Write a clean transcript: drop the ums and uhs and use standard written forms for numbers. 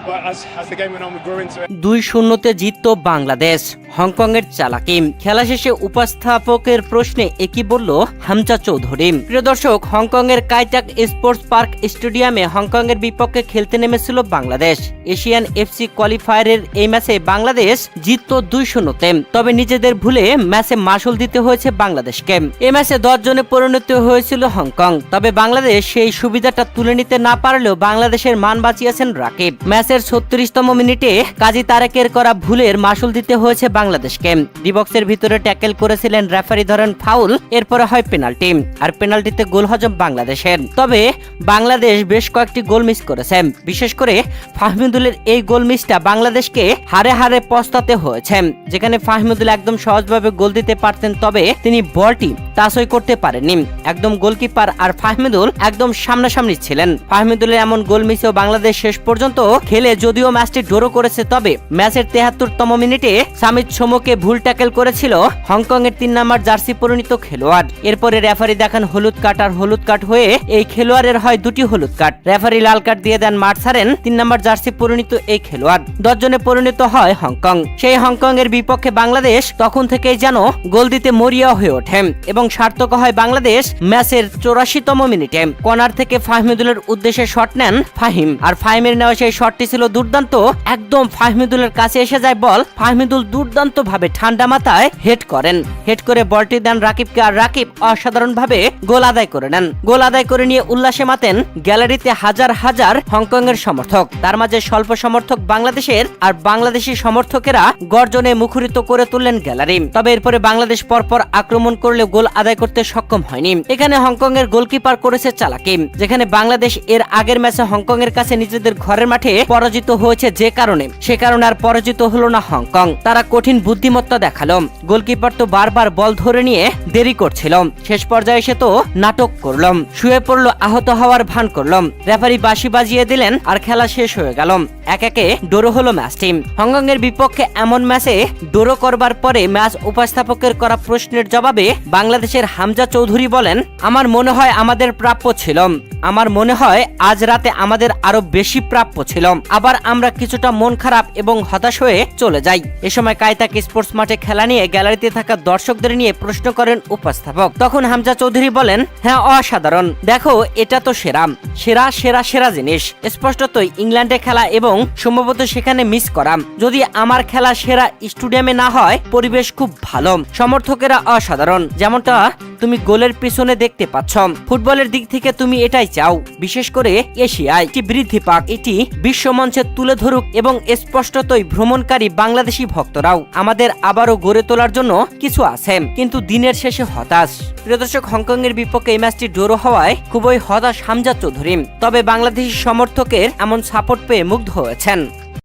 2-0 জিতত বাংলাদেশ। হংকংয়ের চালাকি। খেলা শেষে উপস্থাপকের প্রশ্নে একই বলল হামজা চৌধুরী। প্রিয় দর্শক, হংকংয়ের কাইটাক স্পোর্টস পার্ক স্টেডিয়ামে হংকংয়ের বিপক্ষে খেলতে নেমেছিল বাংলাদেশ। এশিয়ান এফসি কোয়ালিফায়ারের এই ম্যাচে বাংলাদেশ জিতত 2-0। তবে নিজেদের ভুলে ম্যাচে মাসুল দিতে হয়েছে বাংলাদেশকে। এই ম্যাচে 10 জনে পরিণত হয়েছিল হংকং। তবে বাংলাদেশ সেই সুবিধাটা তুলে নিতে না পারলেও বাংলাদেশের মান বাঁচিয়েছেন রাকিব। ম্যাচের 36তম মিনিটে কাজী তারেকের করা ভুলের মাসুল দিতে হয়েছে বাংলাদেশকে। ডিবক্সের ভিতরে ট্যাকেল করেছিলেন রেফারি, ধরেন ফাউল, এরপরে হয় পেনাল্টি। আর পেনাল্টিতে গোল হজম বাংলাদেশের। তবে বাংলাদেশ বেশ কয়েকটি গোল মিস করেছে। বিশেষ করে ফাহমিদুলের এই গোল মিসটা বাংলাদেশকে হারে হারে পস্তাতে হয়েছে। যেখানে ফাহমিদুল একদম সহজভাবে গোল দিতে পারতেন, তবে তিনি বলটি টাচই করতে পারেননি। একদম গোলকিপার আর ফাহমিদুল একদম সামনাসামনি ছিলেন। ফাহমিদুলের এমন গোল মিসেও বাংলাদেশ শেষ পর্যন্ত খেলে যদিও ম্যাচটি ড্র করেছে, তবে ম্যাচের 73তম মিনিটে সামিদ সোমোকে ভুল ট্যাকেল করেছিল হংকং এর 3 নম্বর জার্সি পরিণত খেলোয়াড়। এরপরে রেফারি দেখান হলুদ কার্ড, আর হলুদ কার্ড হয়ে এই খেলোয়াড়ের হয় 2টি হলুদ কার্ড। রেফারি লাল কার্ড দিয়ে দেন মাঠ ছাড়েন 3 নম্বর জার্সি পরিণত এই খেলোয়াড়। 10 জনে পরিণত হয় হংকং। সেই হংকং এর বিপক্ষে বাংলাদেশ তখন থেকেই যেন গোল দিতে মরিয়া হয়ে ওঠে এবং সার্থক হয় বাংলাদেশ। ম্যাচের 84তম মিনিটে কর্নার থেকে ফাহমিদুলের উদ্দেশ্যে শট নেন ফাহিম। আর ফাহিমের নেওয়া সেই শটটি ছিল দুর্দান্ত। একদম ফাহমিদুলের কাছে এসে যায় বল। ফাহমিদুল দুর্দান্ত ভাবে ঠান্ডা মাথায় হেড করেন। হেড করে বলটি দেন রাকিবকে, আর রাকিব অসাধারণ ভাবে গোল আদায় করে নেন। গোল আদায় করে নিয়ে উল্লাসে মাতেন গ্যালারিতে হাজার হাজার হংকং এর সমর্থক। তার মাঝে স্বল্প সমর্থক বাংলাদেশের, আর বাংলাদেশি সমর্থকেরা গর্জনে মুখরিত করে তুললেন গ্যালারি। তবে এরপরে বাংলাদেশ পরপর আক্রমণ করলে গোল আদায় করতে সক্ষম হয়নি। এখানে হংকং এর গোলকিপার করেছে চালাকি। যেখানে বাংলাদেশ এর আগের ম্যাচে হংকং এর কাছে নিজেদের ঘরের মাঠে পরাজিত হয়েছে, সে কারণে আর পরাজিত হলো না হংকং। তারা কঠিন বুদ্ধিমত্তা দেখালো। গোলকিপার তো বারবার বল ধরে নিয়ে দেরি করছিল। শেষ পর্যায়ে সে তো নাটক করলাম, শুয়ে পড়লো, আহত হওয়ার ভান করলাম। রেফারি বাঁশি বাজিয়ে দিলেন আর খেলা শেষ হয়ে গেল। 1-1 ড্র হলো ম্যাচটি। হংকং এর বিপক্ষে এমন ম্যাচে ড্র করবার পরে ম্যাচ উপস্থাপকের করা প্রশ্নের জবাবে বাংলাদেশের হামজা চৌধুরী বলেন, আমার মনে হয় আমাদের প্রাপ্য ছিল। আমার মনে হয় আজ রাতে আমাদের আরো বেশি প্রাপ্য ছিল। আবার আমরা কিছুটা মন খারাপ এবং হতাশ হয়ে চলে যাই। এ সময় কাইটাক স্পোর্টস মাঠে খেলা নিয়ে গ্যালারিতে থাকা দর্শকদের নিয়ে প্রশ্ন করেন উপস্থাপক। তখন হামজা চৌধুরী বলেন, হ্যাঁ অসাধারণ, দেখো এটা তো সেরা সেরা সেরা সেরা জিনিস। স্পষ্টতই ইংল্যান্ডে খেলা এবং সম্ভবত সেখানে মিস করা। যদি আমার খেলা সেরা স্টেডিয়ামে না হয়, পরিবেশ খুব ভালো, সমর্থকেরা অসাধারণ, যেমনটা তুমি গোলের পিছনে দেখতে পাচ্ছ। ফুটবলের দিক থেকে তুমি এটাই চাও, বিশেষ করে এশিয়ায় এটি বৃদ্ধি পাক, এটি বিশ্বমঞ্চে তুলে ধরুক এবং স্পষ্টতই ভ্রমণকারী বাংলাদেশি ভক্তরাও আমাদের আবারও গড়ে তোলার জন্য কিছু আছে, কিন্তু দিনের শেষে হতাশ। প্রিয় দর্শক, হংকং এর বিপক্ষে এই ম্যাচটি ড্র হওয়ায় খুবই হতাশ হামজা চৌধুরী। তবে বাংলাদেশি সমর্থকের এমন সাপোর্ট পেয়ে মুগ্ধ হয়েছেন।